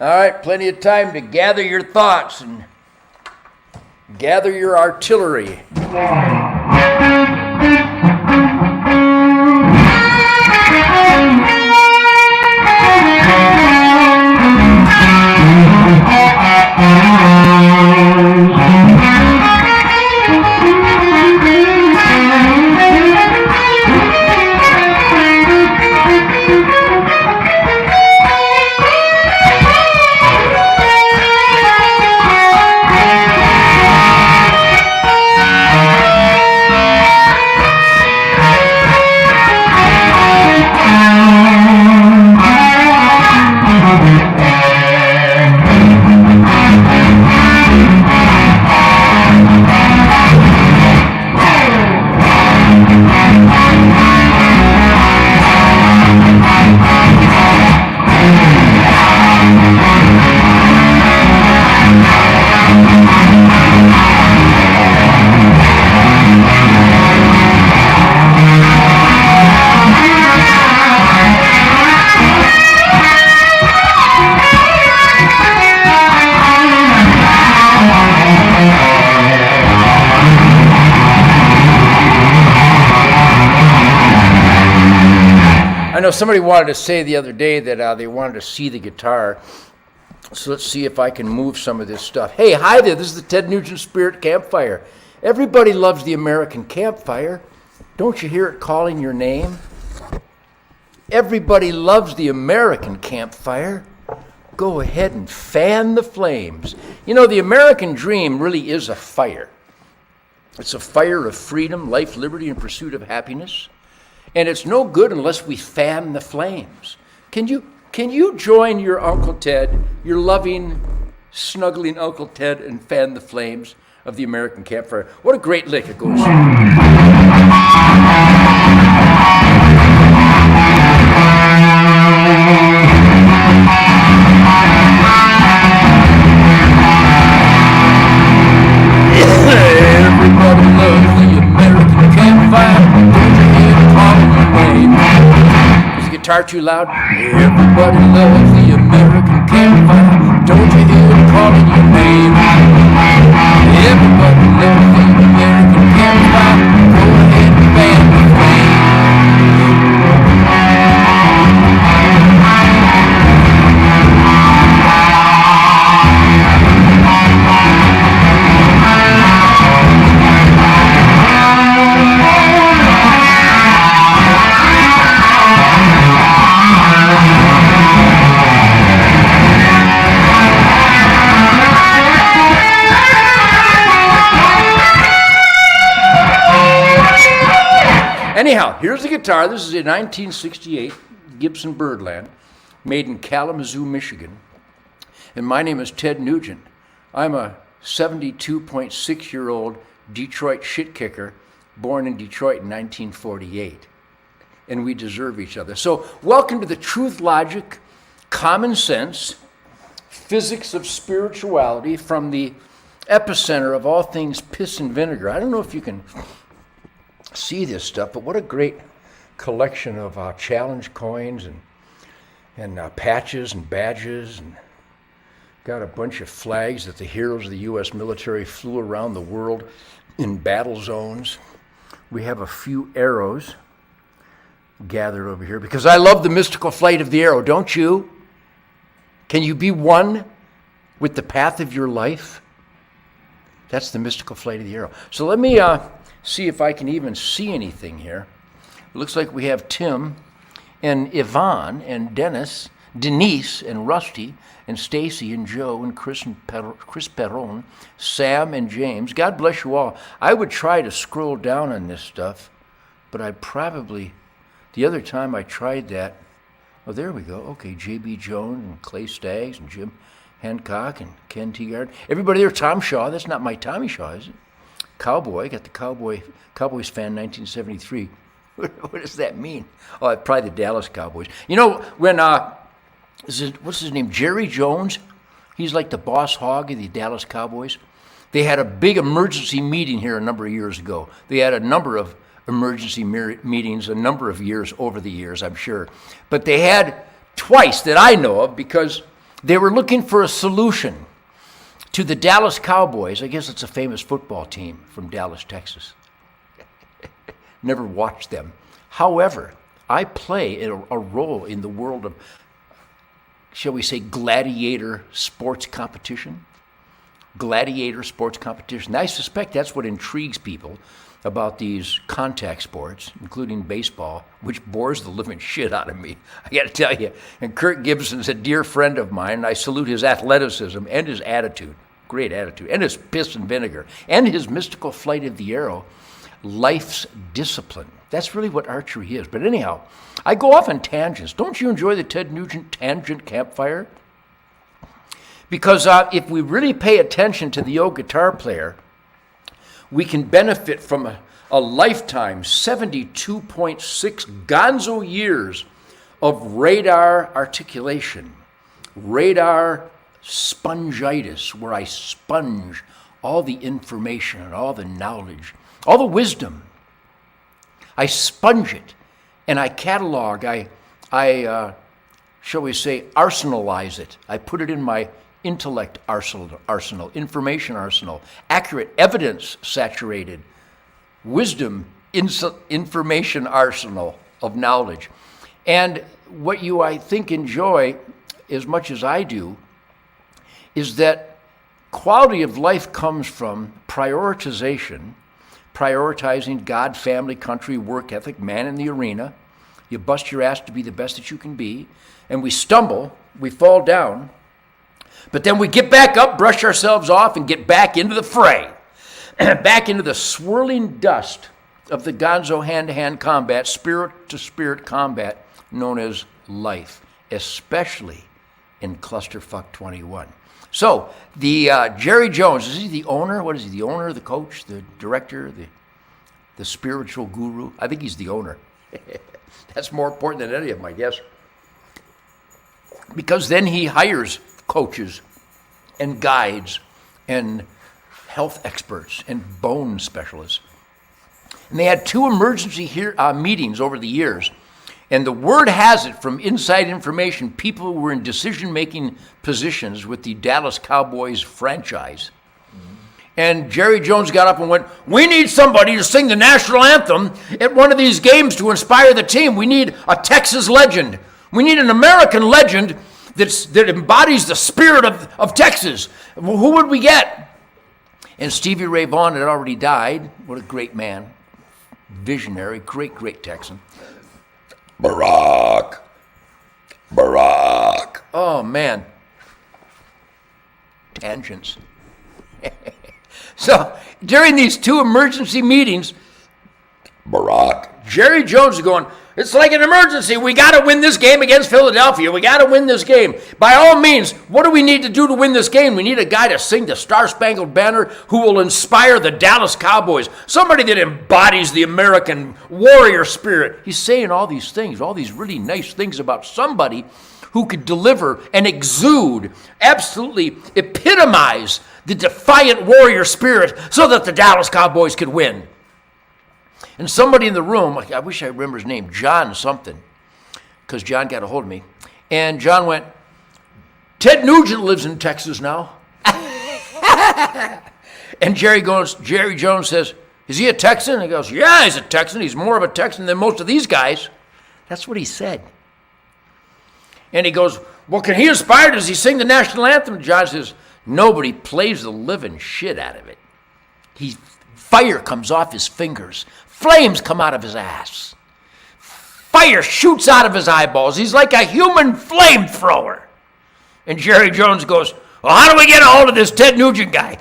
All right, plenty of time to gather your thoughts and gather your artillery. I know somebody wanted to say the other day that they wanted to see the guitar. So let's see if I can move some of this stuff. Hey, hi there. This is the Ted Nugent Spirit Campfire. Everybody loves the American campfire. Don't you hear it calling your name? Everybody loves the American campfire. Go ahead and fan the flames. You know, the American dream really is a fire. It's a fire of freedom, life, liberty, and pursuit of happiness. And it's no good unless we fan the flames. Can you join your Uncle Ted, your loving, snuggling Uncle Ted, and fan the flames of the American campfire? What a great lick it goes. Everybody loves the American campfire. Is the guitar too loud? Everybody loves the American campfire. Don't you hear it calling your name? Everybody loves the American campfire. Go ahead and fan the flame. Anyhow, here's the guitar. This is a 1968 Gibson Birdland, made in Kalamazoo, Michigan. And my name is Ted Nugent. I'm a 72.6-year-old Detroit shit kicker, born in Detroit in 1948. And we deserve each other. So welcome to the truth, logic, common sense, physics of spirituality from the epicenter of all things piss and vinegar. I don't know if you can see this stuff, but what a great collection of challenge coins and patches and badges, and got a bunch of flags that the heroes of the U.S. military flew around the world in battle zones. We have a few arrows gathered over here because I love the mystical flight of the arrow, don't you? Can you be one with the path of your life? That's the mystical flight of the arrow. So let me see if I can even see anything here. It looks like we have Tim and Yvonne and Denise and Rusty and Stacy and Joe and Chris Perron, Sam and James. God bless you all. I would try to scroll down on this stuff, but I probably, the other time I tried that, oh, there we go. Okay, J.B. Jones and Clay Staggs and Jim Hancock and Ken Teagard. Everybody there, Tom Shaw. That's not my Tommy Shaw, is it? Cowboy, got the Cowboys fan 1973. What does that mean? Oh, probably the Dallas Cowboys. You know, when, what's his name, Jerry Jones? He's like the boss hog of the Dallas Cowboys. They had a big emergency meeting here a number of years ago. They had a number of emergency meetings a number of years over the years, I'm sure. But they had twice that I know of because They were looking for a solution to the Dallas Cowboys. I guess it's a famous football team from Dallas, Texas. Never watched them. However, I play a role in the world of, shall we say, gladiator sports competition. Gladiator sports competition. I suspect that's what intrigues people about these contact sports, including baseball, which bores the living shit out of me. I got to tell you. And Kurt Gibson's a dear friend of mine, and I salute his athleticism and his attitude, great attitude, and his piss and vinegar, and his mystical flight of the arrow, life's discipline. That's really what archery is. But anyhow, I go off on tangents. Don't you enjoy the Ted Nugent tangent campfire? Because if we really pay attention to the old guitar player, we can benefit from a lifetime, 72.6 gonzo years of radar articulation, radar spongitis, where I sponge all the information and all the knowledge, all the wisdom. I sponge it and I catalog, I shall we say, arsenalize it. I put it in my intellect arsenal, information arsenal, accurate, evidence-saturated, wisdom, information arsenal of knowledge. And what you, I think, enjoy as much as I do is that quality of life comes from prioritization, prioritizing God, family, country, work ethic, man in the arena. You bust your ass to be the best that you can be, and we stumble, we fall down, but then we get back up, brush ourselves off, and get back into the fray, back into the swirling dust of the gonzo hand-to-hand combat, spirit-to-spirit combat known as life, especially in Clusterfuck 21. So, the Jerry Jones, is he the owner? What is he, the owner, the coach, the director, the spiritual guru? I think he's the owner. That's more important than any of them, I guess. Because then he hires coaches and guides and health experts and bone specialists. And they had 2 emergency meetings over the years. And the word has it from inside information, people who were in decision-making positions with the Dallas Cowboys franchise. And Jerry Jones got up and went, we need somebody to sing the national anthem at one of these games to inspire the team. We need a Texas legend. We need an American legend that embodies the spirit of Texas. Well, who would we get? And Stevie Ray Vaughan had already died. What a great man. Visionary, great Texan. Barack. Oh, man. Tangents. So, during these 2 emergency meetings, Jerry Jones is going, it's like an emergency. We got to win this game against Philadelphia. We got to win this game. By all means, what do we need to do to win this game? We need a guy to sing the Star-Spangled Banner who will inspire the Dallas Cowboys. Somebody that embodies the American warrior spirit. He's saying all these things, all these really nice things about somebody who could deliver and exude, absolutely epitomize the defiant warrior spirit so that the Dallas Cowboys could win. And somebody in the room, I wish I remember his name, John something, because John got a hold of me. And John went, Ted Nugent lives in Texas now. And Jerry Jones says, is he a Texan? He goes, yeah, he's a Texan. He's more of a Texan than most of these guys. That's what he said. And he goes, well, can he inspire? Does he sing the national anthem? John says, nobody plays the living shit out of it. Fire comes off his fingers. Flames come out of his ass. Fire shoots out of his eyeballs. He's like a human flamethrower. And Jerry Jones goes, well, how do we get a hold of this Ted Nugent guy?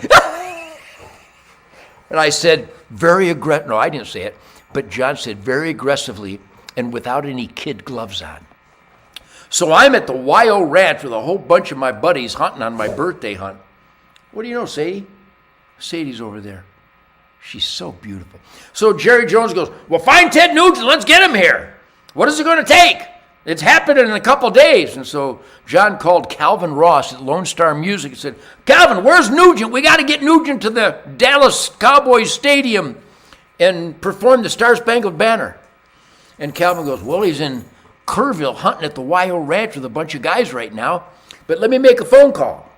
And I said, no, I didn't say it, but John said very aggressively and without any kid gloves on. So I'm at the YO Ranch with a whole bunch of my buddies hunting on my birthday hunt. What do you know, Sadie? Sadie's over there. She's so beautiful. So Jerry Jones goes, well, find Ted Nugent. Let's get him here. What is it going to take? It's happening in a couple days. And so John called Calvin Ross at Lone Star Music and said, Calvin, where's Nugent? We got to get Nugent to the Dallas Cowboys Stadium and perform the Star-Spangled Banner. And Calvin goes, well, he's in Kerrville hunting at the YO Ranch with a bunch of guys right now. But let me make a phone call.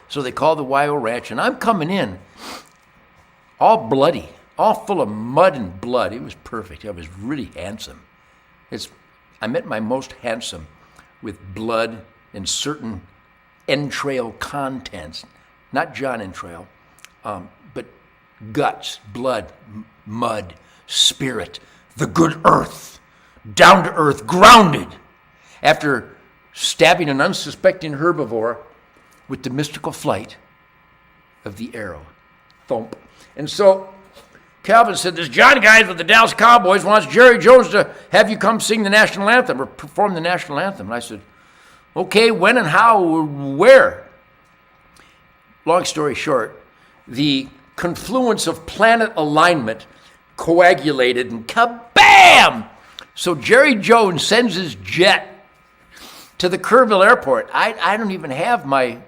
So they called the YO Ranch, and I'm coming in all bloody, all full of mud and blood. It was perfect. I was really handsome. I'm at my most handsome with blood and certain entrail contents. Not John entrail, but guts, blood, mud, spirit, the good earth, down to earth, grounded. After stabbing an unsuspecting herbivore with the mystical flight of the arrow. Thump. And so Calvin said, this John guy with the Dallas Cowboys wants Jerry Jones to have you come sing the national anthem or perform the national anthem. And I said, okay, when and how, where? Long story short, the confluence of planet alignment coagulated and kabam! So Jerry Jones sends his jet to the Kerrville airport. I don't even have my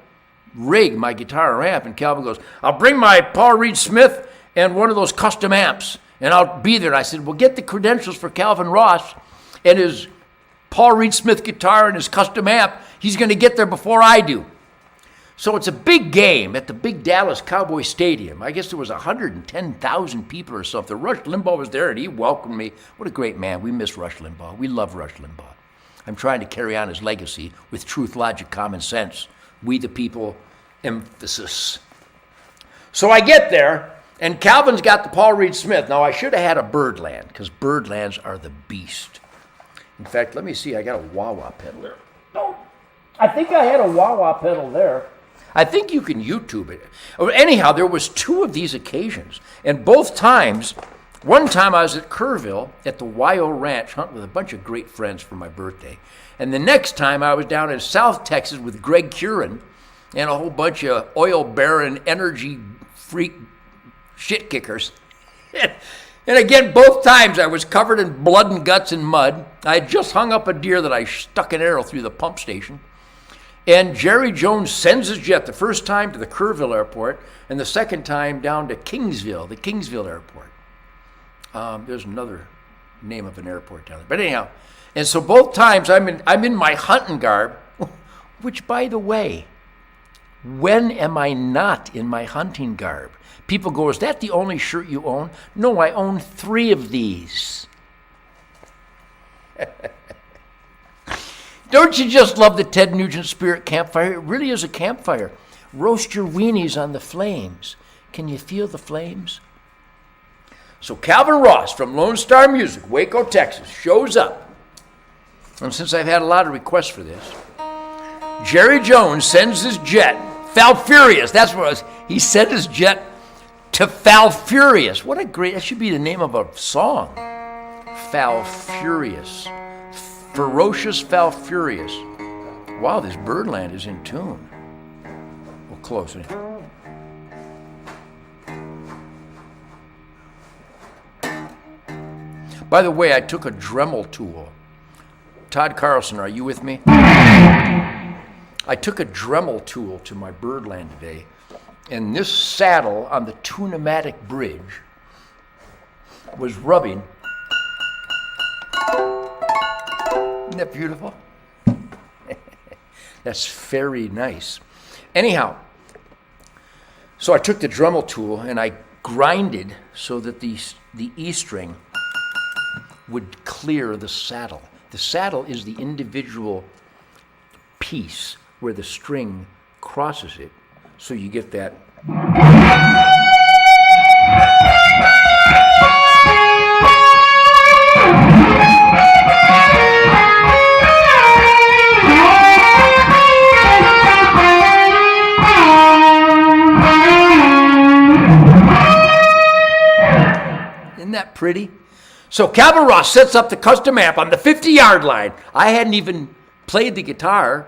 rig, my guitar or amp. And Calvin goes, I'll bring my Paul Reed Smith and one of those custom amps, and I'll be there. And I said, well, get the credentials for Calvin Ross and his Paul Reed Smith guitar and his custom amp. He's going to get there before I do. So it's a big game at the big Dallas Cowboy Stadium. I guess there was 110,000 people or something. Rush Limbaugh was there, and he welcomed me. What a great man. We miss Rush Limbaugh. We love Rush Limbaugh. I'm trying to carry on his legacy with truth, logic, common sense. We the people, emphasis. So I get there, and Calvin's got the Paul Reed Smith. Now, I should have had a Birdland, because Birdlands are the beast. In fact, let me see. I got a wah-wah pedal there. Oh, I think I had a wah-wah pedal there. I think you can YouTube it. Anyhow, there was two of these occasions, and both times, one time I was at Kerrville at the YO Ranch hunting with a bunch of great friends for my birthday. And the next time I was down in South Texas with Greg Curran and a whole bunch of oil baron, energy freak shit kickers. And again, both times I was covered in blood and guts and mud. I had just hung up a deer that I stuck an arrow through the pump station. And Jerry Jones sends his jet the first time to the Kerrville airport and the second time down to Kingsville, the Kingsville airport. There's another name of an airport down there. But anyhow, and so both times I'm in my hunting garb, which, by the way, when am I not in my hunting garb? People go, is that the only shirt you own? No, I own 3 of these. Don't you just love the Ted Nugent Spirit Campfire? It really is a campfire. Roast your weenies on the flames. Can you feel the flames? So Calvin Ross from Lone Star Music, Waco, Texas, shows up. And since I've had a lot of requests for this, Jerry Jones sends his jet, Falfurious, that's what it was. He sent his jet to Falfurious. What a great, that should be the name of a song. Falfurious. Ferocious Falfurious. Wow, this Birdland is in tune. Well, close it. By the way, I took a Dremel tool. Todd Carlson, are you with me? I took a Dremel tool to my Birdland today, and this saddle on the Tunematic Bridge was rubbing. Isn't that beautiful? That's very nice. Anyhow, so I took the Dremel tool and I grinded so that the E string would clear the saddle. The saddle is the individual piece where the string crosses it, so you get that. Isn't that pretty? So Calvin Ross sets up the custom amp on the 50-yard line. I hadn't even played the guitar.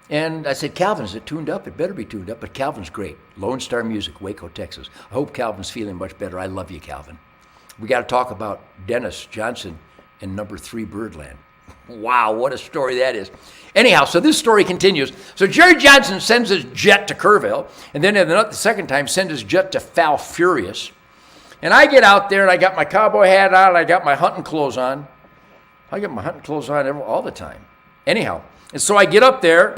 And I said, Calvin, is it tuned up? It better be tuned up. But Calvin's great. Lone Star Music, Waco, Texas. I hope Calvin's feeling much better. I love you, Calvin. We got to talk about Dennis Johnson and number 3 Birdland. Wow, what a story that is. Anyhow, so this story continues. So Jerry Johnson sends his jet to Kerrville, and then the second time sends his jet to Falfurious. And I get out there, and I got my cowboy hat on, and I got my hunting clothes on. I get my hunting clothes on all the time. Anyhow, and so I get up there.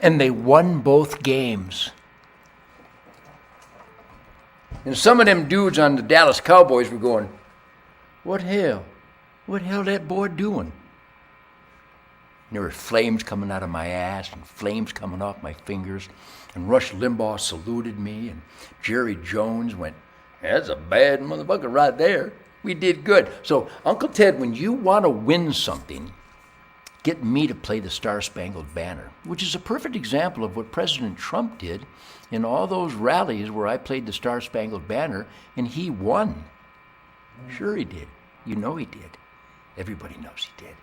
And they won both games. And some of them dudes on the Dallas Cowboys were going, what hell? What hell that boy doing? And there were flames coming out of my ass and flames coming off my fingers. And Rush Limbaugh saluted me. And Jerry Jones went, that's a bad motherfucker right there. We did good. So, Uncle Ted, when you want to win something, get me to play the Star-Spangled Banner, which is a perfect example of what President Trump did in all those rallies where I played the Star-Spangled Banner, and he won. Sure he did. You know he did. Everybody knows he did.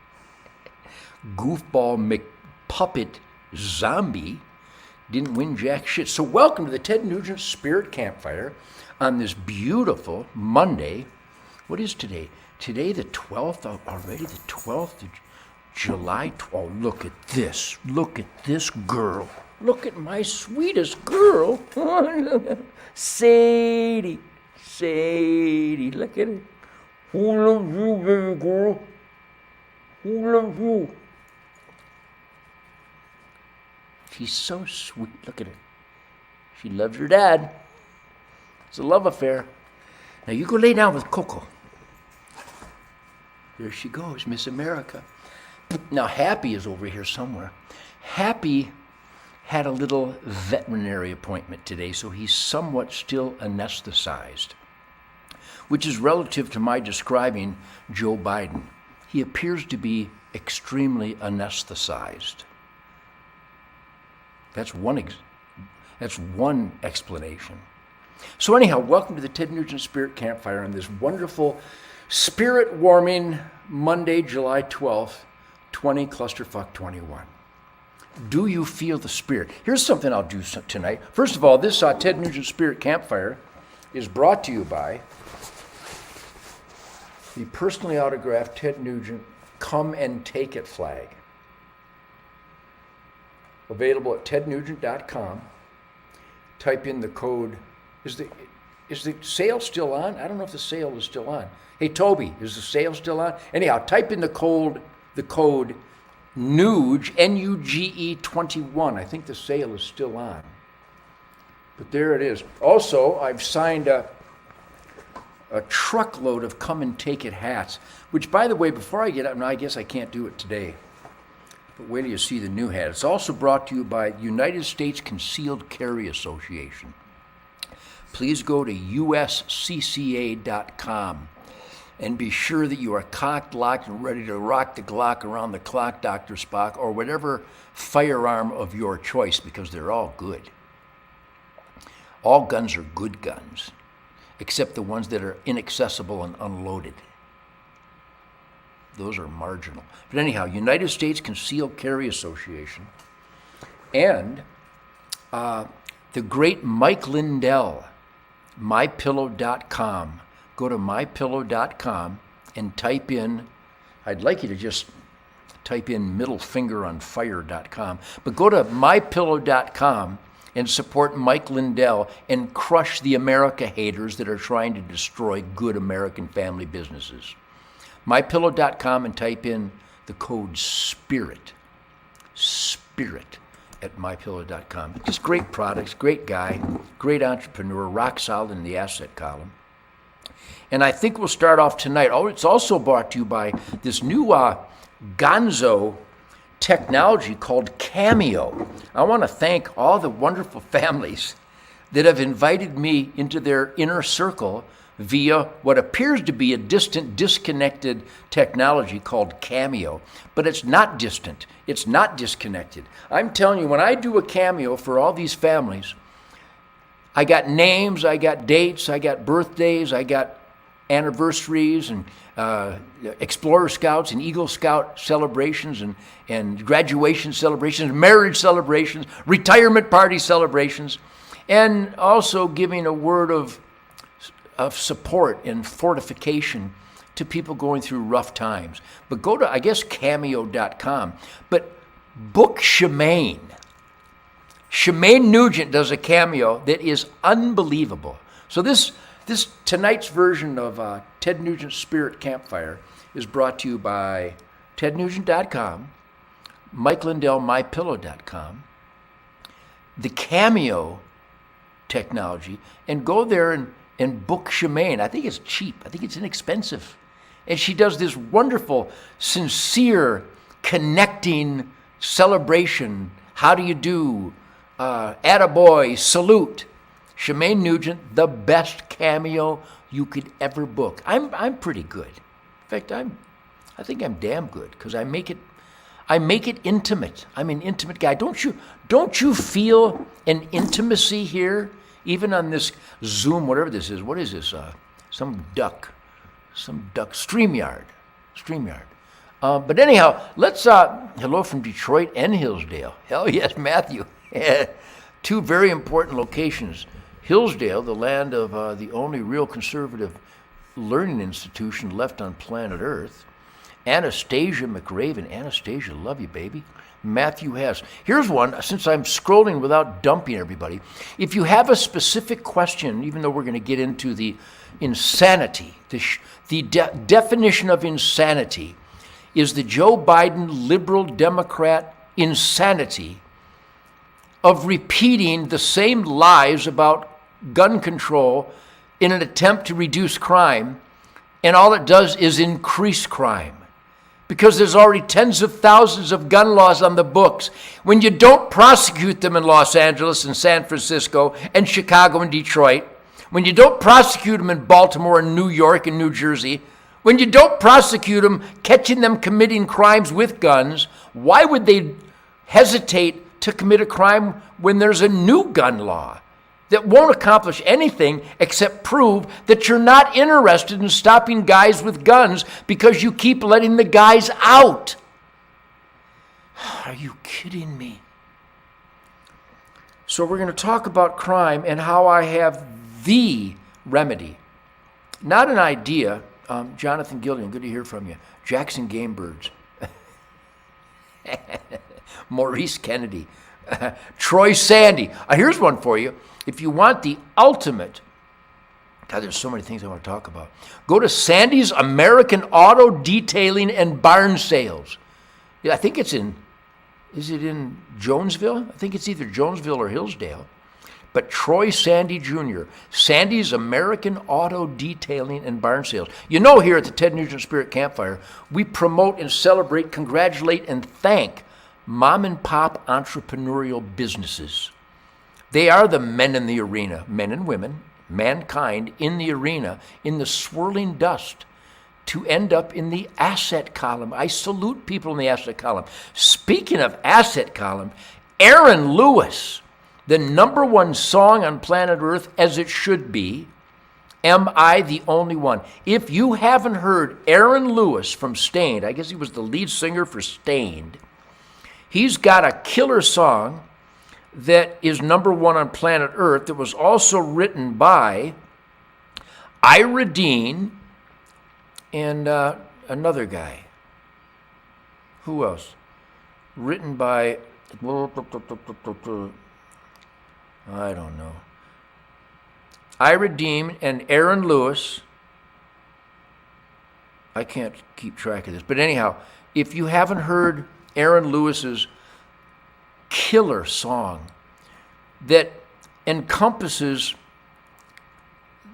Goofball McPuppet Zombie didn't win jack shit. So welcome to the Ted Nugent Spirit Campfire on this beautiful Monday. What is today? Today the 12th, already the 12th of July 12th. Look at this. Look at this girl. Look at my sweetest girl. Sadie. Sadie. Look at her. Who loves you, baby girl? Who loves you? She's so sweet. Look at her. She loves her dad. It's a love affair. Now you go lay down with Coco. There she goes, Miss America. Now Happy is over here somewhere. Happy had a little veterinary appointment today, so he's somewhat still anesthetized, which is relative to my describing Joe Biden. He appears to be extremely anesthetized. That's one explanation. So anyhow, welcome to the Ted Nugent Spirit Campfire on this wonderful, spirit-warming Monday, July 12th, 20 Clusterfuck 21. Do you feel the spirit? Here's something I'll do tonight. First of all, this Ted Nugent Spirit Campfire is brought to you by the personally autographed Ted Nugent Come and Take It flag. Available at tednugent.com. Type in the code. Is the sale still on? I don't know if the sale is still on. Hey, Toby, is the sale still on? Anyhow, type in the code NUGE, N-U-G-E 21. I think the sale is still on. But there it is. Also, I've signed a truckload of Come and Take It hats, which, by the way, before I get up, now I guess I can't do it today, but wait till you see the new hat. It's also brought to you by United States Concealed Carry Association. Please go to uscca.com and be sure that you are cocked, locked, and ready to rock the Glock around the clock, Dr. Spock, or whatever firearm of your choice, because they're all good. All guns are good guns, except the ones that are inaccessible and unloaded. Those are marginal. But anyhow, United States Concealed Carry Association and the great Mike Lindell, mypillow.com. Go to mypillow.com and type in, I'd like you to just type in middlefingeronfire.com, but go to mypillow.com and support Mike Lindell and crush the America haters that are trying to destroy good American family businesses. MyPillow.com and type in the code SPIRIT at MyPillow.com. Just great products, great guy, great entrepreneur, rock solid in the asset column. And I think we'll start off tonight. Oh, it's also brought to you by this new gonzo technology called Cameo. I want to thank all the wonderful families that have invited me into their inner circle via what appears to be a distant, disconnected technology called Cameo. But it's not distant. It's not disconnected. I'm telling you, when I do a Cameo for all these families, I got names, I got dates, I got birthdays, I got anniversaries and Explorer Scouts and Eagle Scout celebrations and graduation celebrations, marriage celebrations, retirement party celebrations, and also giving a word of support and fortification to people going through rough times. But go to, I guess, cameo.com. But book Shemaine. Shemaine Nugent does a cameo that is unbelievable. So this tonight's version of Ted Nugent Spirit Campfire is brought to you by tednugent.com, Mike Lindell, mypillow.com, the Cameo technology and go there and book Shemaine. I think it's cheap. I think it's inexpensive. And she does this wonderful, sincere, connecting celebration. How do you do? Attaboy, salute. Shemaine Nugent, the best cameo you could ever book. I'm pretty good. In fact, I think I'm damn good because I make it intimate. I'm an intimate guy. Don't you feel an intimacy here, even on this Zoom, whatever this is? What is this? Some duck, StreamYard. But anyhow, let's hello from Detroit and Hillsdale. Hell yes, Matthew. Two very important locations. Hillsdale, the land of the only real conservative learning institution left on planet Earth. Anastasia McRaven. Anastasia, love you, baby. Matthew Hess. Here's one, since I'm scrolling without dumping everybody. If you have a specific question, even though we're going to get into the insanity, the definition of insanity is the Joe Biden liberal Democrat insanity of repeating the same lies about gun control in an attempt to reduce crime, and all it does is increase crime. Because there's already tens of thousands of gun laws on the books. When you don't prosecute them in Los Angeles and San Francisco and Chicago and Detroit, when you don't prosecute them in Baltimore and New York and New Jersey, when you don't prosecute them, catching them committing crimes with guns, why would they hesitate to commit a crime when there's a new gun law that won't accomplish anything except prove that you're not interested in stopping guys with guns because you keep letting the guys out? Are you kidding me? So we're going to talk about crime and how I have the remedy. Not an idea. Jonathan Gillian, good to hear from you. Jackson Game Birds. Maurice Kennedy. Troy Sandy. Here's one for you. If you want the ultimate, God, there's so many things I want to talk about. Go to Sandy's American Auto Detailing and Barn Sales. Yeah, I think is it in Jonesville? I think it's either Jonesville or Hillsdale. But Troy Sandy Jr., Sandy's American Auto Detailing and Barn Sales. You know, here at the Ted Nugent Spirit Campfire, we promote and celebrate, congratulate, and thank mom and pop entrepreneurial businesses. They are the men in the arena, men and women, mankind in the arena, in the swirling dust, to end up in the asset column. I salute people in the asset column. Speaking of asset column, Aaron Lewis, the number one song on planet Earth, as it should be, Am I the Only One? If you haven't heard Aaron Lewis from Stained, I guess he was the lead singer for Stained, he's got a killer song that is number one on planet Earth that was also written by Ira Dean and another guy. Who else? Written by, I don't know. Ira Dean and Aaron Lewis. I can't keep track of this. But anyhow, if you haven't heard Aaron Lewis's killer song that encompasses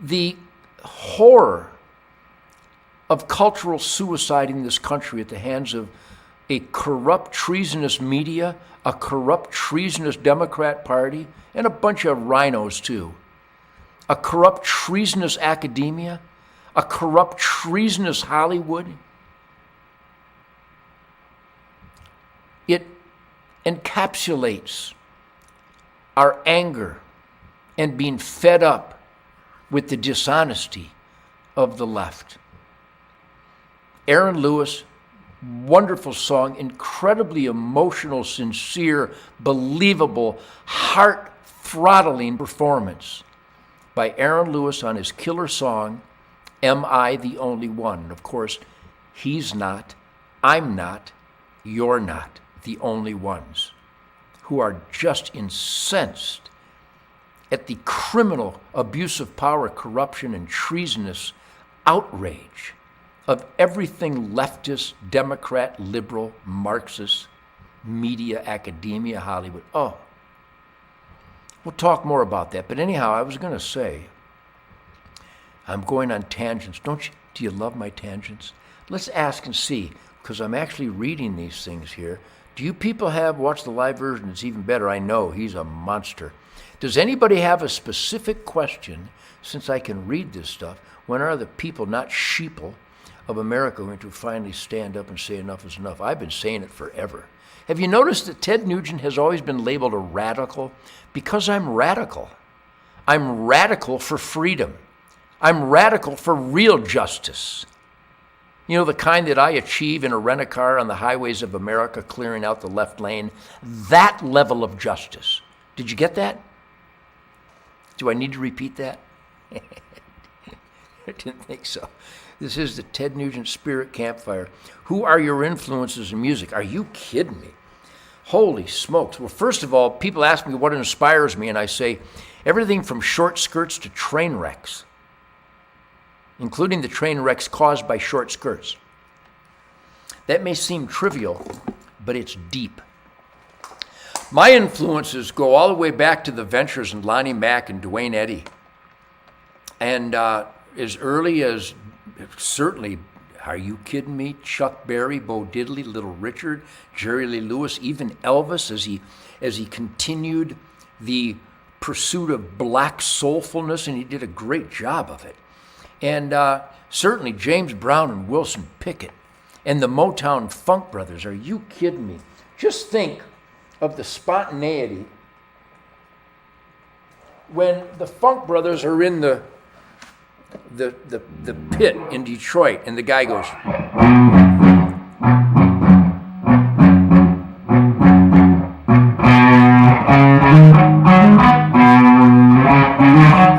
the horror of cultural suicide in this country at the hands of a corrupt, treasonous media, a corrupt, treasonous Democrat Party, and a bunch of rhinos too. A corrupt, treasonous academia, a corrupt, treasonous Hollywood. It encapsulates our anger and being fed up with the dishonesty of the left. Aaron Lewis, wonderful song, incredibly emotional, sincere, believable, heart-throttling performance by Aaron Lewis on his killer song, Am I the Only One? And of course, he's not, I'm not, you're not the only ones who are just incensed at the criminal abuse of power, corruption, and treasonous outrage of everything leftist, Democrat, liberal, Marxist, media, academia, Hollywood. Oh, We'll talk more about that. But anyhow, I was going to say, I'm going on tangents. Do you love my tangents? Let's ask and see, because I'm actually reading these things here. Do you people watch the live version? It's even better. I know he's a monster. Does anybody have a specific question, since I can read this stuff? When are the people, not sheeple, of America going to finally stand up and say enough is enough? I've been saying it forever. Have you noticed that Ted Nugent has always been labeled a radical? Because I'm radical. I'm radical for freedom. I'm radical for real justice. You know, the kind that I achieve in a rent-a-car on the highways of America, clearing out the left lane. That level of justice. Did you get that? Do I need to repeat that? I didn't think so. This is the Ted Nugent Spirit Campfire. Who are your influences in music? Are you kidding me? Holy smokes. Well, first of all, people ask me what inspires me, and I say everything from short skirts to train wrecks, including the train wrecks caused by short skirts. That may seem trivial, but it's deep. My influences go all the way back to the Ventures and Lonnie Mack and Duane Eddy. And as early as, certainly, are you kidding me? Chuck Berry, Bo Diddley, Little Richard, Jerry Lee Lewis, even Elvis as he continued the pursuit of black soulfulness, and he did a great job of it. And certainly James Brown and Wilson Pickett and the Motown Funk Brothers. Are you kidding me? Just think of the spontaneity when the Funk Brothers are in the pit in Detroit, and the guy goes,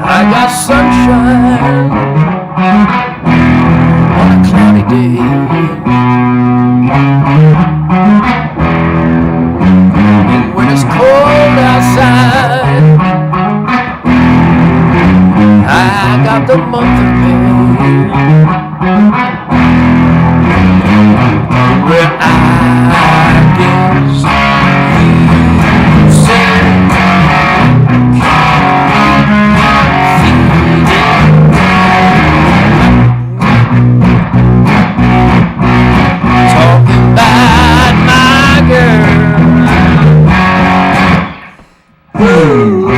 I got sunshine on a cloudy day, and when it's cold outside, I got the month of May, where I guess you say talking about my girl. Woo.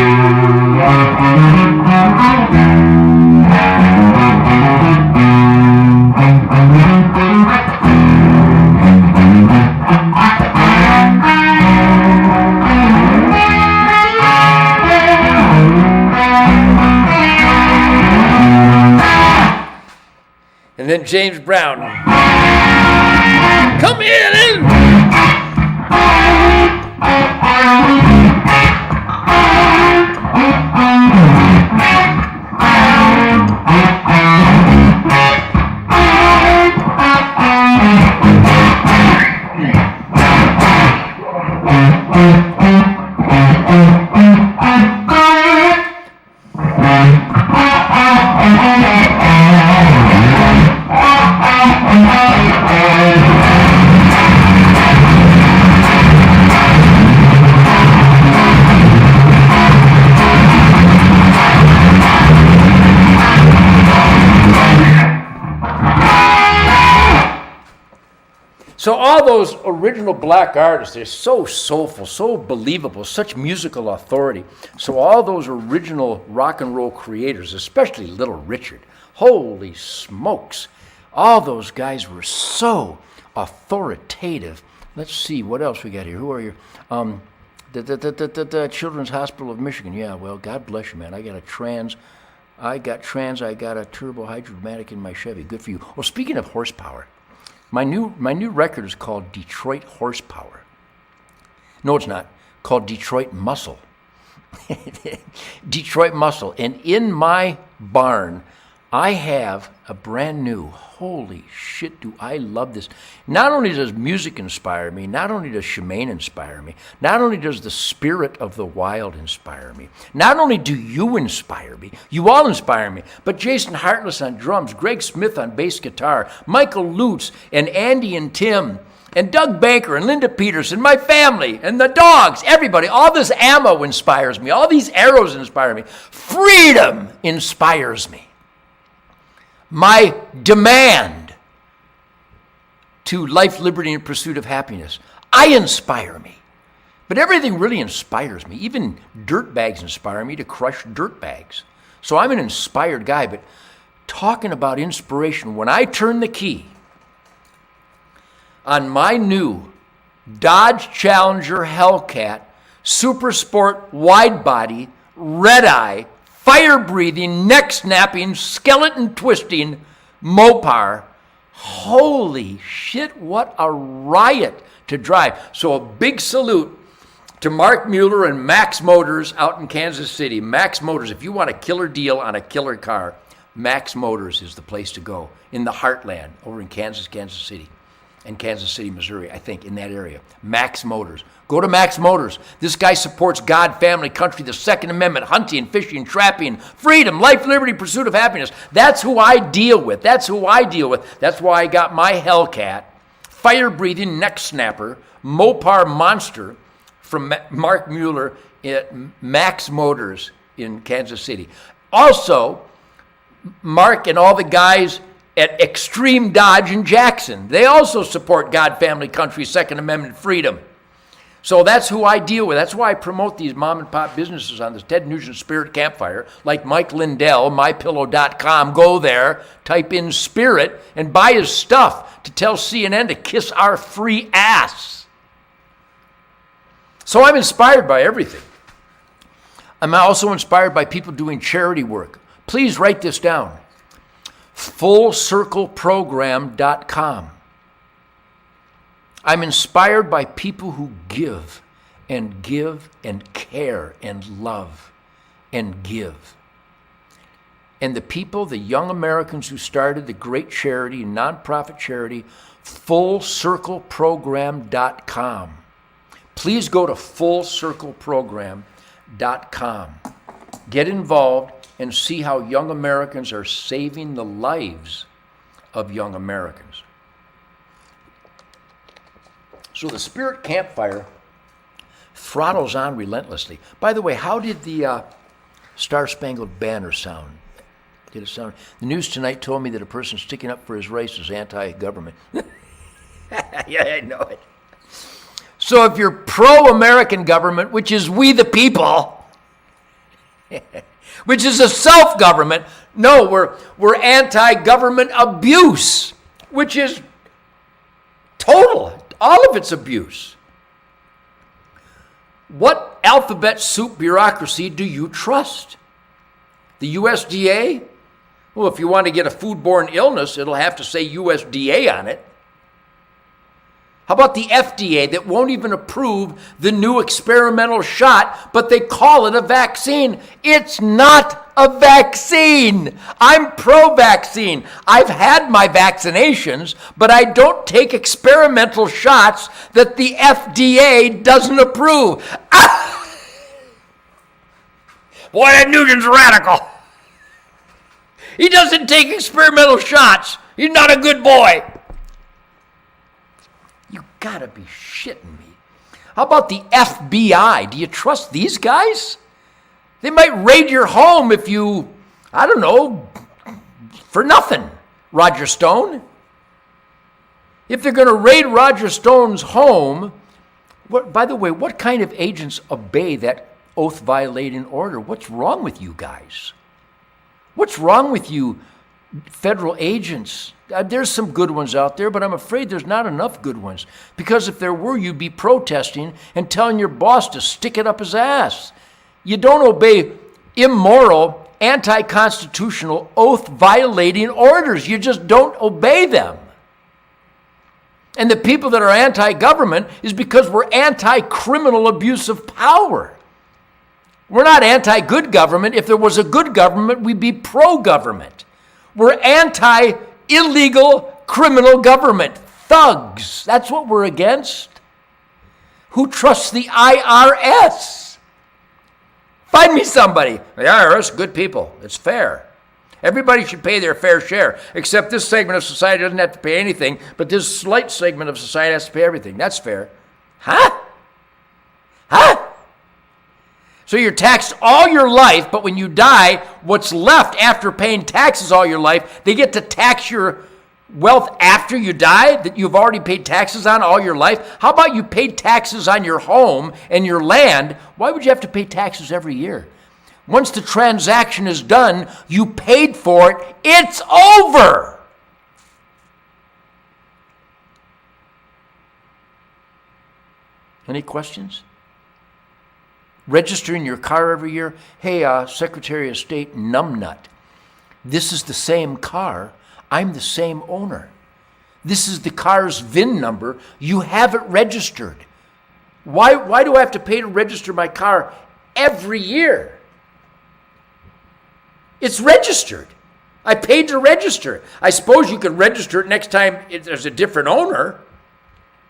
And then James Brown, come in. So all those original black artists, they're so soulful, so believable, such musical authority. So all those original rock and roll creators, especially Little Richard, holy smokes, all those guys were so authoritative. Let's see, what else we got here? Who are you? The Children's Hospital of Michigan. Yeah, well, God bless you, man. I got a turbo hydromatic in my Chevy. Good for you. Well, speaking of horsepower, my new record is called Detroit Horsepower. No, it's not. Called Detroit Muscle. Detroit Muscle. And in my barn, I have a brand new, holy shit, do I love this. Not only does music inspire me, not only does Shemaine inspire me, not only does the spirit of the wild inspire me, not only do you inspire me, you all inspire me, but Jason Hartless on drums, Greg Smith on bass guitar, Michael Lutz, and Andy and Tim, and Doug Banker and Linda Peterson, my family and the dogs, everybody. All this ammo inspires me. All these arrows inspire me. Freedom inspires me. My demand to life, liberty, and pursuit of happiness. I inspire me. But everything really inspires me. Even dirt bags inspire me to crush dirt bags. So I'm an inspired guy. But talking about inspiration, when I turn the key on my new Dodge Challenger Hellcat Super Sport wide body, red eye, fire breathing, neck snapping, skeleton twisting Mopar, holy shit, what a riot to drive. So a big salute to Mark Mueller and Max Motors out in Kansas City. Max Motors, if you want a killer deal on a killer car, Max Motors is the place to go in the heartland over in Kansas City, and Kansas City, Missouri, I think, in that area. Max Motors. Go to Max Motors. This guy supports God, family, country, the Second Amendment, hunting, fishing, trapping, freedom, life, liberty, pursuit of happiness. That's who I deal with. That's who I deal with. That's why I got my Hellcat, fire-breathing neck snapper, Mopar monster from Mark Mueller at Max Motors in Kansas City. Also, Mark and all the guys at Extreme Dodge in Jackson, they also support God, family, country, Second Amendment, freedom. So that's who I deal with. That's why I promote these mom and pop businesses on this Ted Nugent Spirit Campfire, like Mike Lindell, mypillow.com. Go there, type in Spirit, and buy his stuff to tell CNN to kiss our free ass. So I'm inspired by everything. I'm also inspired by people doing charity work. Please write this down. FullCircleProgram.com. I'm inspired by people who give and care and love and give. And the people, the young Americans who started the great charity, nonprofit charity, FullCircleProgram.com. Please go to FullCircleProgram.com. Get involved and see how young Americans are saving the lives of young Americans. So the Spirit Campfire throttles on relentlessly. By the way, how did the Star Spangled Banner sound? Did it sound? The news tonight told me that a person sticking up for his race is anti-government. Yeah, I know it. So if you're pro-American government, which is we the people, which is a self-government, no, we're anti-government abuse, which is total. All of it's abuse. What alphabet soup bureaucracy do you trust? The USDA? Well, if you want to get a foodborne illness, it'll have to say USDA on it. How about the FDA that won't even approve the new experimental shot, but they call it a vaccine? It's not a vaccine. I'm pro-vaccine. I've had my vaccinations, but I don't take experimental shots that the FDA doesn't approve. Ah! Boy, that Nugent's radical. He doesn't take experimental shots. He's not a good boy. You gotta be shitting me. How about the FBI? Do you trust these guys? They might raid your home if you, I don't know, for nothing, Roger Stone. If they're going to raid Roger Stone's home, by the way, what kind of agents obey that oath-violating order? What's wrong with you guys? What's wrong with you federal agents? There's some good ones out there, but I'm afraid there's not enough good ones. Because if there were, you'd be protesting and telling your boss to stick it up his ass. You don't obey immoral, anti-constitutional, oath-violating orders. You just don't obey them. And the people that are anti-government is because we're anti-criminal abuse of power. We're not anti-good government. If there was a good government, we'd be pro-government. We're anti-illegal criminal government. Thugs. That's what we're against. Who trusts the IRS? Find me somebody. The IRS, good people. It's fair. Everybody should pay their fair share, except this segment of society doesn't have to pay anything, but this slight segment of society has to pay everything. That's fair. Huh? So you're taxed all your life, but when you die, what's left after paying taxes all your life, they get to tax your wealth after you die that you've already paid taxes on all your life? How about you paid taxes on your home and your land? Why would you have to pay taxes every year? Once the transaction is done, you paid for it, it's over. Any questions? Registering your car every year. Hey, Secretary of State Numbnut, this is the same car. I'm the same owner. This is the car's VIN number. You have it registered. Why do I have to pay to register my car every year? It's registered. I paid to register. I suppose you could register it next time if there's a different owner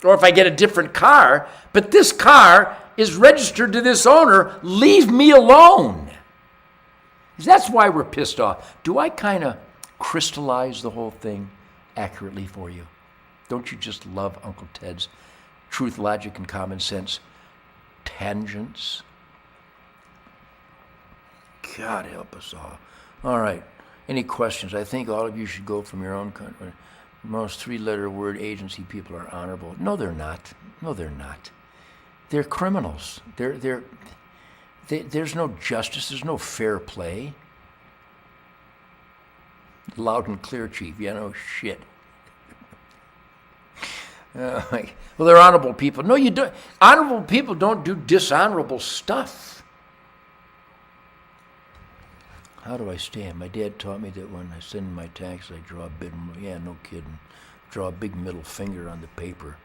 or if I get a different car, but this car is registered to this owner. Leave me alone. That's why we're pissed off. Do I kind of crystallize the whole thing accurately for you? Don't you just love Uncle Ted's truth, logic, and common sense tangents? God help us all. All right. Any questions? I think all of you should go from your own country. Most three-letter word agency people are honorable. No, they're not. No, they're not. They're criminals. There's no justice. There's no fair play. Loud and clear, Chief. Yeah, no shit. Well, they're honorable people. No, you don't. Honorable people don't do dishonorable stuff. How do I stand? My dad taught me that when I send in my tax, I draw a big, yeah, no kidding, draw a big middle finger on the paper.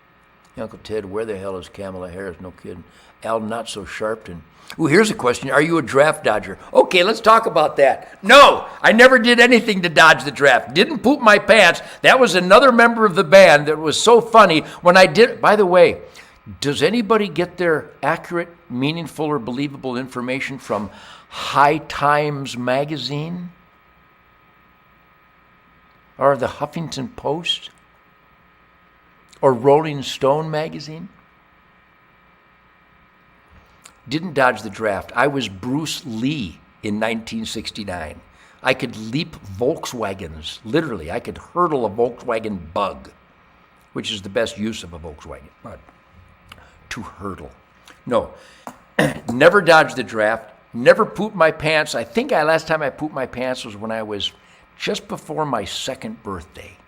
Uncle Ted, where the hell is Kamala Harris? No kidding. Al, not so Sharpton. Ooh, here's a question. Are you a draft dodger? Okay, let's talk about that. No, I never did anything to dodge the draft. Didn't poop my pants. That was another member of the band that was so funny when I did. By the way, does anybody get their accurate, meaningful, or believable information from High Times magazine? Or the Huffington Post? Or Rolling Stone magazine? Didn't dodge the draft. I was Bruce Lee in 1969. I could leap Volkswagens, literally. I could hurdle a Volkswagen Bug, which is the best use of a Volkswagen Bug, to hurdle. No, never dodged the draft, never pooped my pants. I think last time I pooped my pants was when I was just before my second birthday.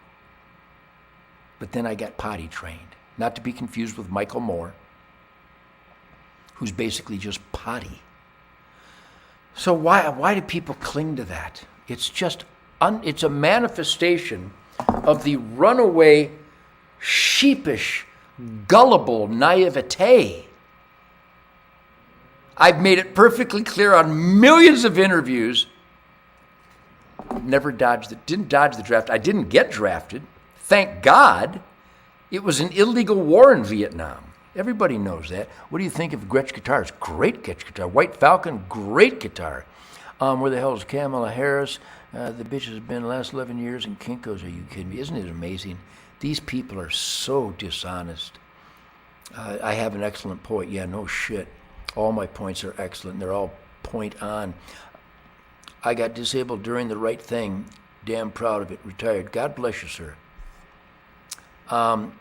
But then I got potty trained, not to be confused with Michael Moore, who's basically just potty. So why do people cling to that? It's just, it's a manifestation of the runaway, sheepish, gullible naivete. I've made it perfectly clear on millions of interviews. Didn't dodge the draft. I didn't get drafted. Thank God. It was an illegal war in Vietnam. Everybody knows that. What do you think of Gretsch guitars? Great Gretsch guitar. White Falcon, great guitar. Where the hell is Kamala Harris? The bitch has been the last 11 years in Kinko's. Are you kidding me? Isn't it amazing? These people are so dishonest. I have an excellent point. Yeah, no shit. All my points are excellent. They're all point on. I got disabled during the right thing. Damn proud of it. Retired. God bless you, sir.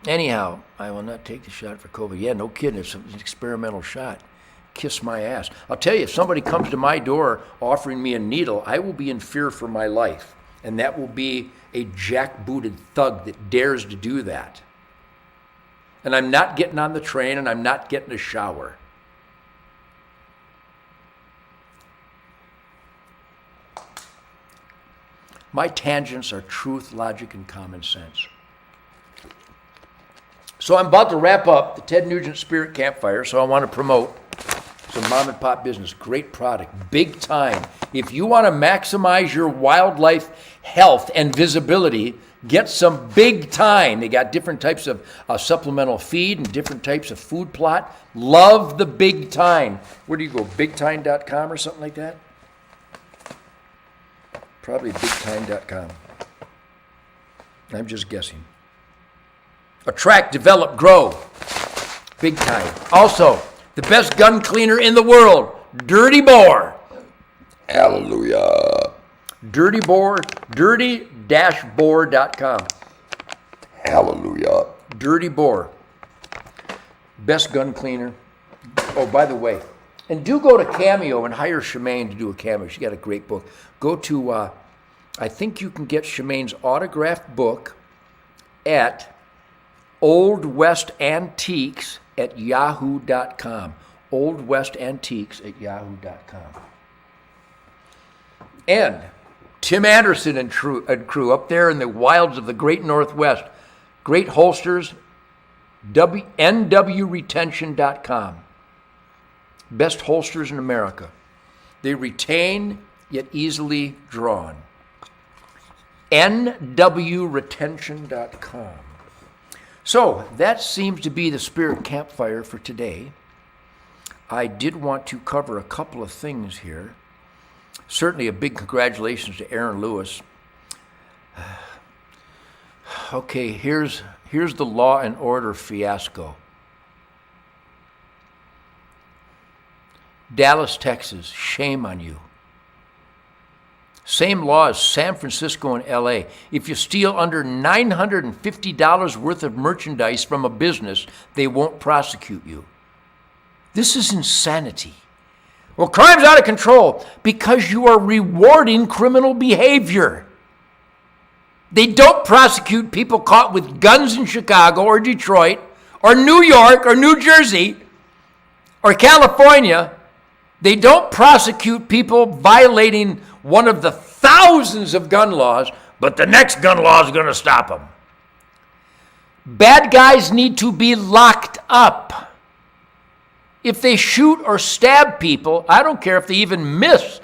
Anyhow, I will not take the shot for COVID. Yeah, no kidding. It's an experimental shot. Kiss my ass. I'll tell you, if somebody comes to my door offering me a needle, I will be in fear for my life. And that will be a jackbooted thug that dares to do that. And I'm not getting on the train, and I'm not getting a shower. My tangents are truth, logic, and common sense. So I'm about to wrap up the Ted Nugent Spirit Campfire, so I want to promote some mom and pop business. Great product, big time. If you want to maximize your wildlife health and visibility, get some big time. They got different types of supplemental feed and different types of food plot. Love the big time. Where do you go, bigtime.com or something like that? Probably bigtime.com. I'm just guessing. Attract, develop, grow. Big Time. Also, the best gun cleaner in the world, Dirty Boar. Hallelujah. Dirty Boar, dirty-boar.com. Hallelujah. Dirty Boar. Best gun cleaner. Oh, by the way, and do go to Cameo and hire Shemaine to do a cameo. She got a great book. Go to, I think you can get Shemaine's autographed book at Old West Antiques at yahoo.com. Old West Antiques at yahoo.com. And Tim Anderson and crew up there in the wilds of the great Northwest. Great holsters, nwretention.com. Best holsters in America. They retain, yet easily drawn. nwretention.com. So that seems to be the spirit campfire for today. I did want to cover a couple of things here. Certainly a big congratulations to Aaron Lewis. Okay, here's the Law and Order fiasco. Dallas, Texas, shame on you. Same law as San Francisco and LA. If you steal under $950 worth of merchandise from a business, they won't prosecute you. This is insanity. Well, crime's out of control because you are rewarding criminal behavior. They don't prosecute people caught with guns in Chicago or Detroit or New York or New Jersey or California. They don't prosecute people violating one of the thousands of gun laws, but the next gun law is going to stop them. Bad guys need to be locked up. If they shoot or stab people, I don't care if they even miss.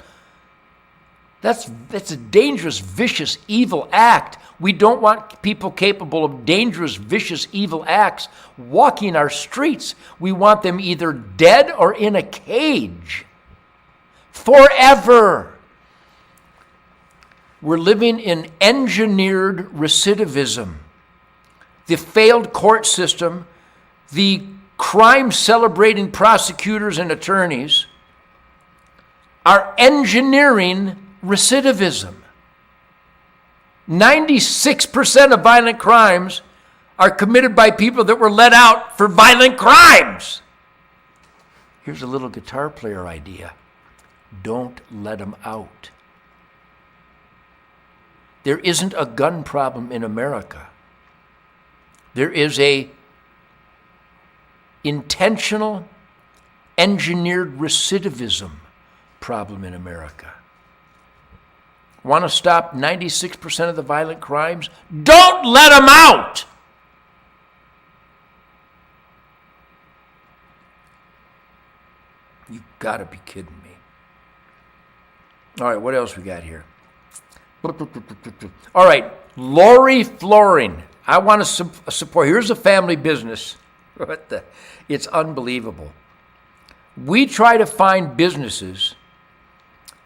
That's a dangerous, vicious, evil act. We don't want people capable of dangerous, vicious, evil acts walking our streets. We want them either dead or in a cage. Forever. We're living in engineered recidivism. The failed court system, the crime-celebrating prosecutors and attorneys are engineering recidivism. 96% of violent crimes are committed by people that were let out for violent crimes. Here's a little guitar player idea. Don't let them out. There isn't a gun problem in America. There is a intentional, engineered recidivism problem in America. Want to stop 96% of the violent crimes? Don't let them out! You gotta be kidding me. All right, what else we got here? All right, Lori Flooring. I want to support. Here's a family business. It's unbelievable. We try to find businesses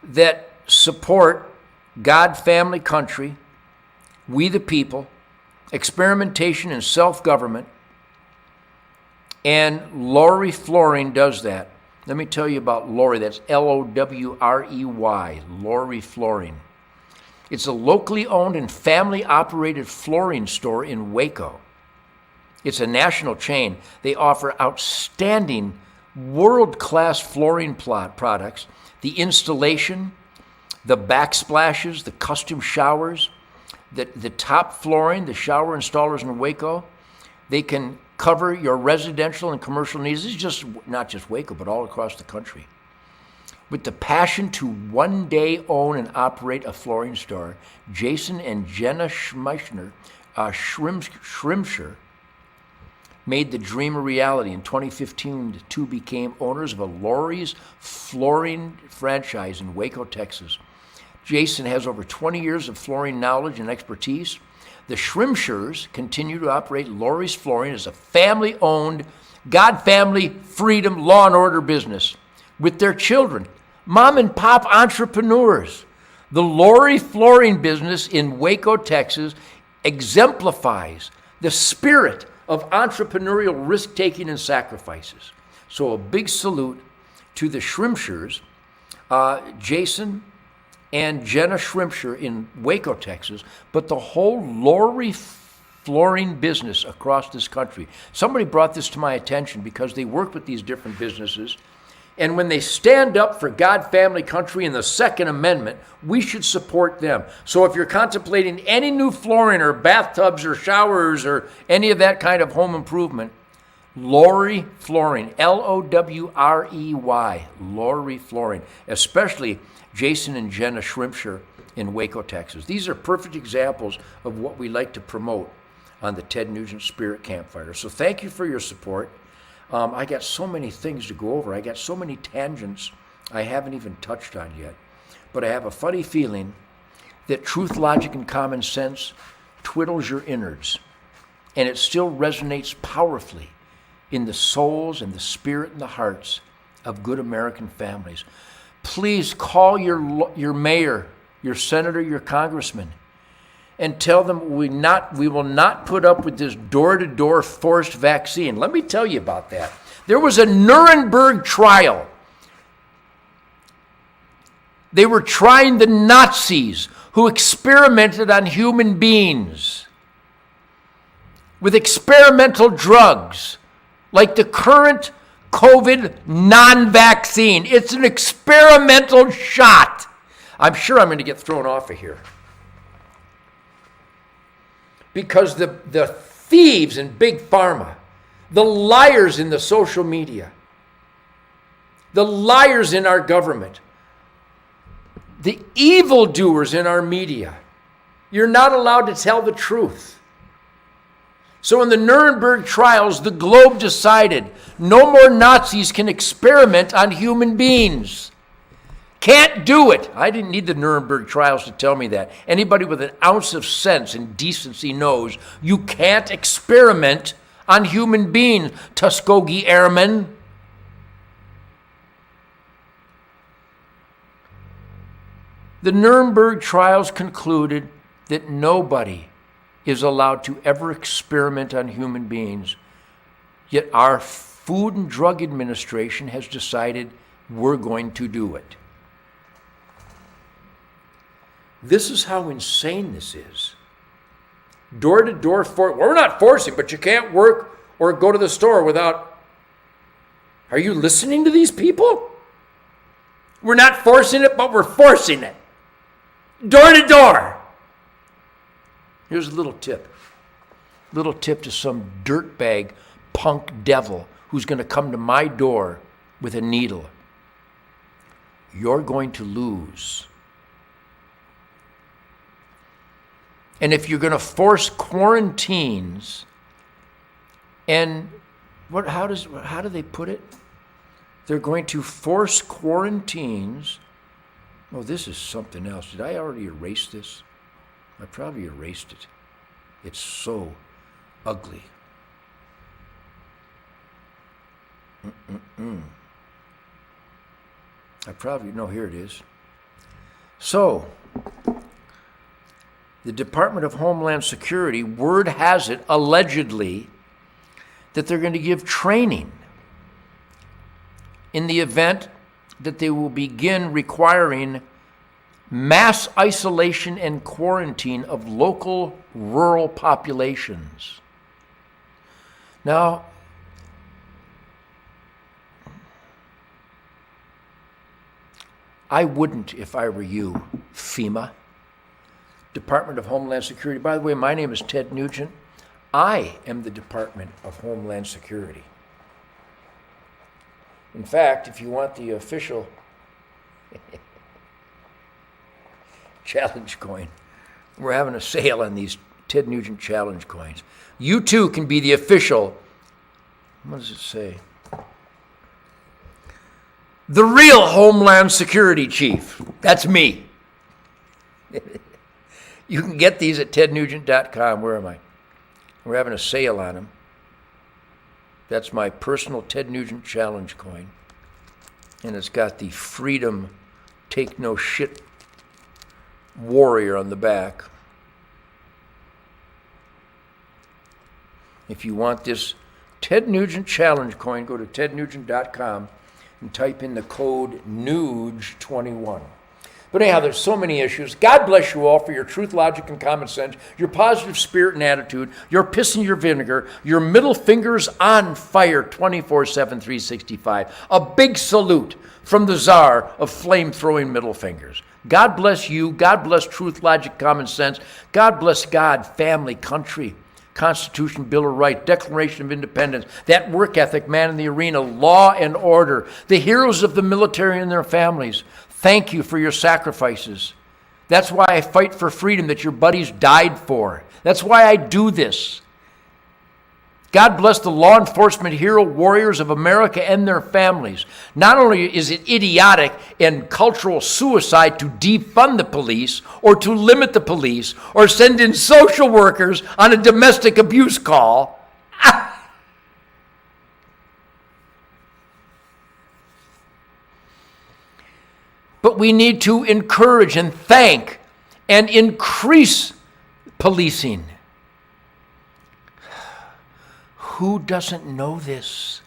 that support God, family, country, we the people, experimentation and self-government, and Lori Flooring does that. Let me tell you about Lori. That's Lowrey, Lori Flooring. It's a locally owned and family-operated flooring store in Waco. It's a national chain. They offer outstanding, world-class flooring products. The installation, the backsplashes, the custom showers, the top flooring, the shower installers in Waco, they can cover your residential and commercial needs. This is just not just Waco, but all across the country. With the passion to one day own and operate a flooring store, Jason and Jenna Schrimsher made the dream a reality. In 2015, the two became owners of a Lori's Flooring franchise in Waco, Texas. Jason has over 20 years of flooring knowledge and expertise. The Schrimshers continue to operate Lori's Flooring as a family-owned, God, family, freedom, law and order business with their children, mom and pop entrepreneurs. The Lori flooring business in Waco, Texas exemplifies the spirit of entrepreneurial risk-taking and sacrifices. So a big salute to the Shrimpshires, Jason and Jenna Shrimpshire in Waco, Texas, but the whole Lori flooring business across this country. Somebody brought this to my attention because they work with these different businesses. And when they stand up for God, family, country, and the Second Amendment, we should support them. So if you're contemplating any new flooring or bathtubs or showers or any of that kind of home improvement, Lori Flooring, Lowrey, Lori Flooring, especially Jason and Jenna Shrimpshire in Waco, Texas. These are perfect examples of what we like to promote on the Ted Nugent Spirit Campfire. So thank you for your support. I got so many things to go over. I got so many tangents I haven't even touched on yet. But I have a funny feeling that truth, logic, and common sense twiddles your innards. And it still resonates powerfully in the souls and the spirit and the hearts of good American families. Please call your mayor, your senator, your congressman, and tell them we will not put up with this door-to-door forced vaccine. Let me tell you about that. There was a Nuremberg trial. They were trying the Nazis who experimented on human beings with experimental drugs like the current COVID non-vaccine. It's an experimental shot. I'm sure I'm going to get thrown off of here. Because the thieves in Big Pharma, the liars in the social media, the liars in our government, the evildoers in our media, you're not allowed to tell the truth. So in the Nuremberg trials, the globe decided no more Nazis can experiment on human beings. Can't do it. I didn't need the Nuremberg trials to tell me that. Anybody with an ounce of sense and decency knows you can't experiment on human beings, Tuskegee Airmen. The Nuremberg trials concluded that nobody is allowed to ever experiment on human beings. Yet our Food and Drug Administration has decided we're going to do it. This is how insane this is. Door-to-door, we're not forcing, but you can't work or go to the store without. Are you listening to these people? We're not forcing it, but we're forcing it. Door-to-door. Here's a little tip. Little tip to some dirtbag punk devil who's going to come to my door with a needle. You're going to lose. And if you're going to force quarantines, and how do they put it? They're going to force quarantines. Oh, this is something else. Did I already erase this? I probably erased it. It's so ugly. Here it is. So, the Department of Homeland Security, word has it, allegedly, that they're going to give training in the event that they will begin requiring mass isolation and quarantine of local rural populations. Now, I wouldn't if I were you, FEMA. Department of Homeland Security. By the way, my name is Ted Nugent. I am the Department of Homeland Security. In fact, if you want the official challenge coin, we're having a sale on these Ted Nugent challenge coins. You too can be the official, what does it say? The real Homeland Security Chief. That's me. You can get these at tednugent.com. Where am I? We're having a sale on them. That's my personal Ted Nugent challenge coin. And it's got the freedom, take no shit warrior on the back. If you want this Ted Nugent Challenge coin, go to tednugent.com and type in the code NUGE21. But anyhow, there's so many issues. God bless you all for your truth, logic, and common sense, your positive spirit and attitude, your piss and your vinegar, your middle fingers on fire 24/7, 365. A big salute from the czar of flame-throwing middle fingers. God bless you. God bless truth, logic, common sense. God bless God, family, country, Constitution, Bill of Rights, Declaration of Independence, that work ethic, man in the arena, law and order, the heroes of the military and their families. Thank you for your sacrifices. That's why I fight for freedom that your buddies died for. That's why I do this. God bless the law enforcement hero warriors of America and their families. Not only is it idiotic and cultural suicide to defund the police or to limit the police or send in social workers on a domestic abuse call, but we need to encourage and thank and increase policing. Who doesn't know this?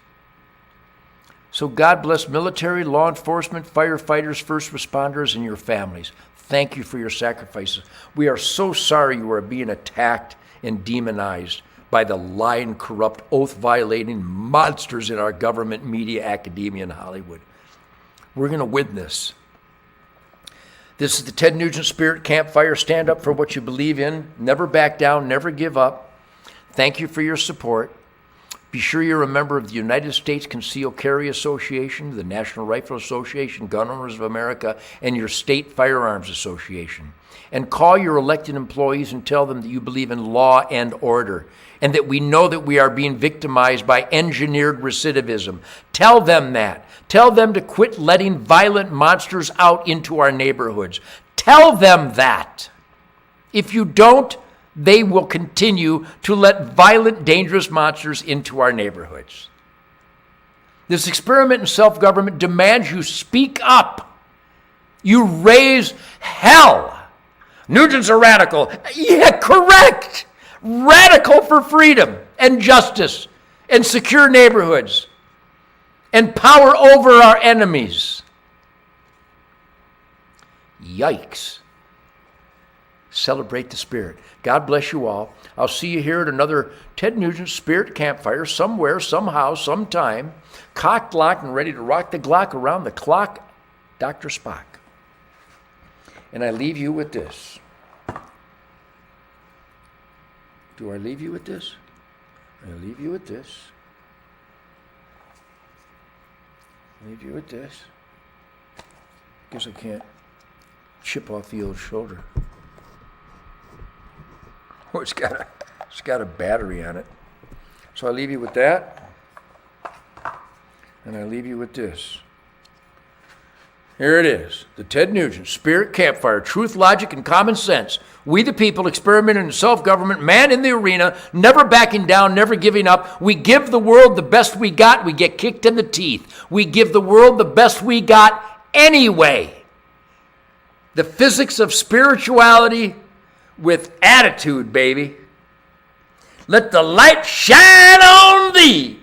So God bless military, law enforcement, firefighters, first responders, and your families. Thank you for your sacrifices. We are so sorry you are being attacked and demonized by the lying, corrupt, oath-violating monsters in our government, media, academia, and Hollywood. We're going to win this. This is the Ted Nugent Spirit Campfire. Stand up for what you believe in. Never back down. Never give up. Thank you for your support. Be sure you're a member of the United States Concealed Carry Association, the National Rifle Association, Gun Owners of America, and your state firearms association. And call your elected employees and tell them that you believe in law and order, and that we know that we are being victimized by engineered recidivism. Tell them that. Tell them to quit letting violent monsters out into our neighborhoods. Tell them that. If you don't, they will continue to let violent, dangerous monsters into our neighborhoods. This experiment in self-government demands you speak up. You raise hell. Nugent's a radical. Yeah, correct. Radical for freedom and justice and secure neighborhoods and power over our enemies. Yikes. Celebrate the Spirit. God bless you all. I'll see you here at another Ted Nugent Spirit Campfire somewhere, somehow, sometime. Cocked, locked, and ready to rock the Glock around the clock, Dr. Spock. And I leave you with this. Do I leave you with this? I leave you with this. Leave you with this. Guess I can't chip off the old shoulder. Oh, it's got a battery on it. So I leave you with that. And I leave you with this. Here it is. The Ted Nugent Spirit Campfire. Truth, logic, and common sense. We the people experimenting in self-government. Man in the arena. Never backing down. Never giving up. We give the world the best we got. We get kicked in the teeth. We give the world the best we got anyway. The physics of spirituality with attitude, baby. Let the light shine on thee.